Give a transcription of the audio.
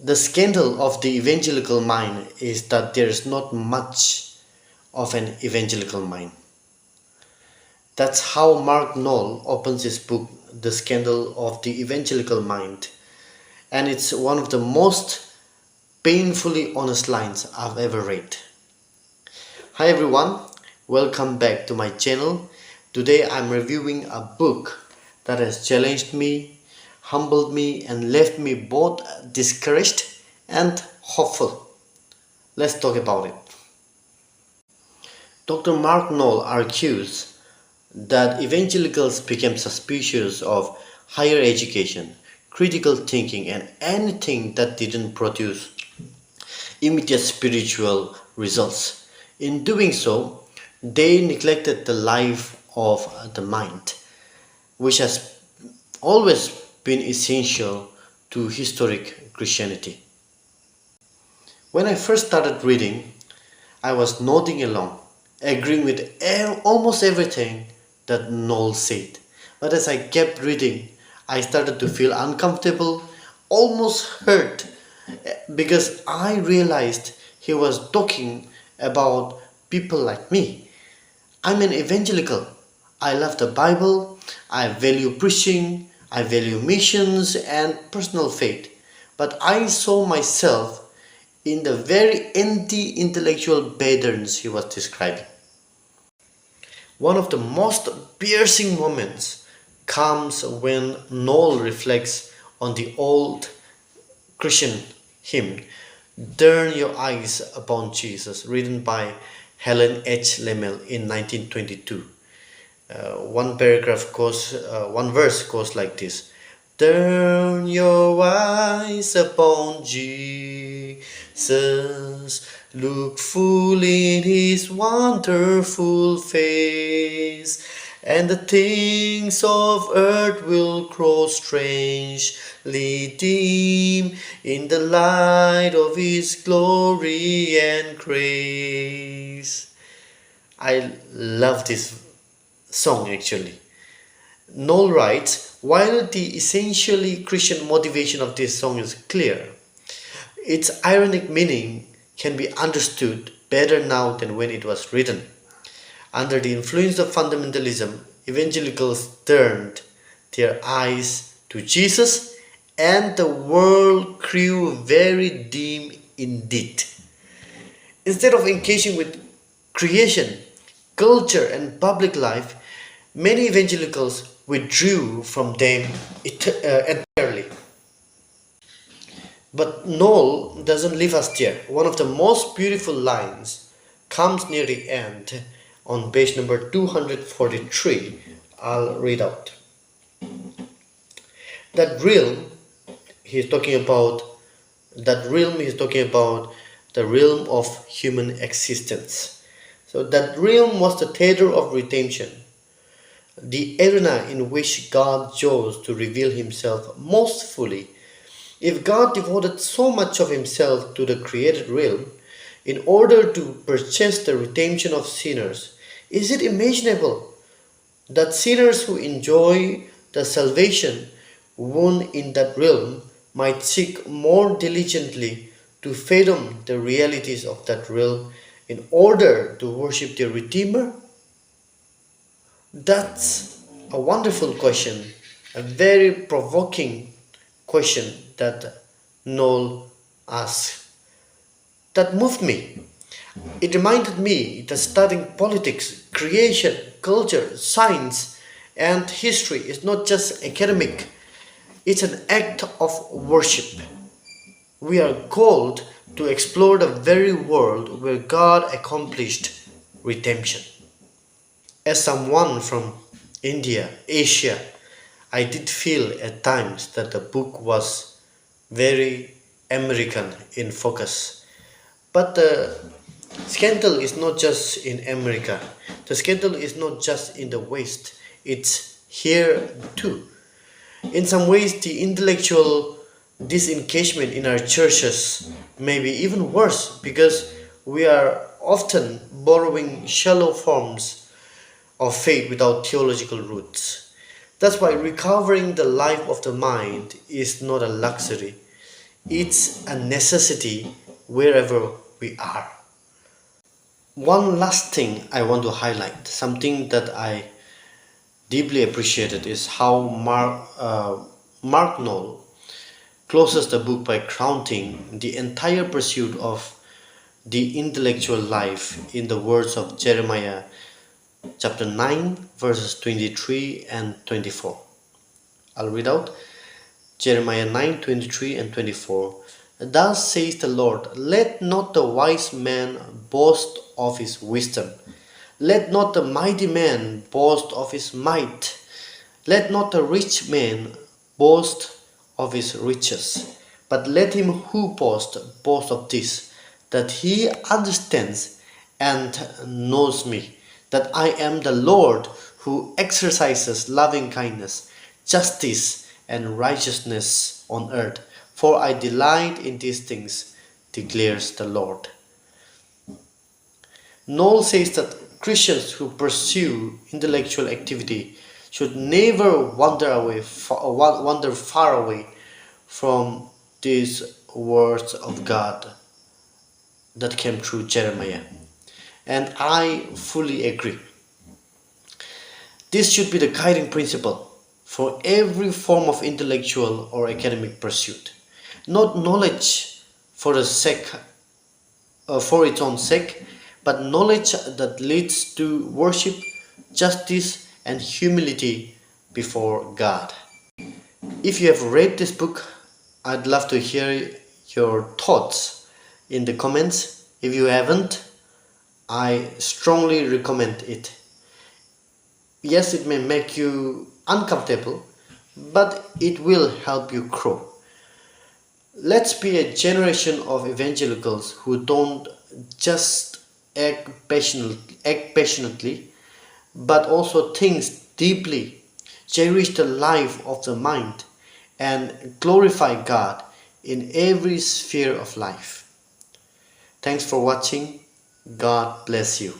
The scandal of the evangelical mind is that there is not much of an evangelical mind. That's how Mark Noll opens his book, The Scandal of the Evangelical Mind, and it's one of the most painfully honest lines I've ever read. Hi everyone, welcome back to my channel. Today I'm reviewing a book that has challenged me, humbled me, and left me both discouraged and hopeful. Let's talk about it. Dr. Mark Noll argues that evangelicals became suspicious of higher education, critical thinking, and anything that didn't produce immediate spiritual results. In doing so, they neglected the life of the mind, which has always been essential to historic Christianity. When I first started reading, I was nodding along, agreeing with almost everything that Noll said. But as I kept reading, I started to feel uncomfortable, almost hurt, because I realized he was talking about people like me. I'm an evangelical. I love the Bible, I value preaching, I value missions and personal faith. But I saw myself in the very anti-intellectual patterns he was describing. One of the most piercing moments comes when Noll reflects on the old Christian hymn, Turn Your Eyes Upon Jesus, written by Helen H. Lemmel in 1922. One verse goes like this: Turn your eyes upon Jesus, look full in his wonderful face, and the things of earth will grow strangely dim in the light of his glory and grace. I love this song actually. Noll writes, while the essentially Christian motivation of this song is clear, its ironic meaning can be understood better now than when it was written. Under the influence of fundamentalism, evangelicals turned their eyes to Jesus, and the world grew very dim indeed. Instead of engaging with creation, culture, and public life, many evangelicals withdrew from them entirely. But Noll doesn't leave us there. One of the most beautiful lines comes near the end on page number 243. I'll read out. That realm he's talking about the realm of human existence. So that realm was the theater of redemption, the arena in which God chose to reveal himself most fully. If God devoted so much of himself to the created realm in order to purchase the redemption of sinners, is it imaginable that sinners who enjoy the salvation won in that realm might seek more diligently to fathom the realities of that realm in order to worship their Redeemer? That's a wonderful question, a very provoking question that Noll asked. That moved me. It reminded me that studying politics, creation, culture, science, and history is not just academic, it's an act of worship. We are called to explore the very world where God accomplished redemption. As someone from India, Asia, I did feel at times that the book was very American in focus. But the scandal is not just in America. The scandal is not just in the West. It's here too. In some ways, the intellectual disengagement in our churches may be even worse because we are often borrowing shallow forms of faith without theological roots. That's why recovering the life of the mind is not a luxury. It's a necessity wherever we are. One last thing I want to highlight, something that I deeply appreciated, is how Mark Noll closes the book by grounding the entire pursuit of the intellectual life in the words of Jeremiah chapter 9, verses 23 and 24. I'll read out Jeremiah 9, 23 and 24. Thus says the Lord, let not the wise man boast of his wisdom, let not the mighty man boast of his might, let not the rich man boast of his riches, but let him who boasts boast of this, that he understands and knows me, that I am the Lord who exercises loving kindness, justice, and righteousness on earth. For I delight in these things, declares the Lord. Noll says that Christians who pursue intellectual activity should never wander far away from these words of God that came through Jeremiah. And I fully agree. This should be the guiding principle for every form of intellectual or academic pursuit. Not knowledge for the sake, for its own sake, but knowledge that leads to worship, justice, and humility before God. If you have read this book, I'd love to hear your thoughts in the comments. If you haven't, I strongly recommend it. Yes, it may make you uncomfortable, but it will help you grow. Let's be a generation of evangelicals who don't just act passionately, but also think deeply, cherish the life of the mind, and glorify God in every sphere of life. Thanks for watching. God bless you.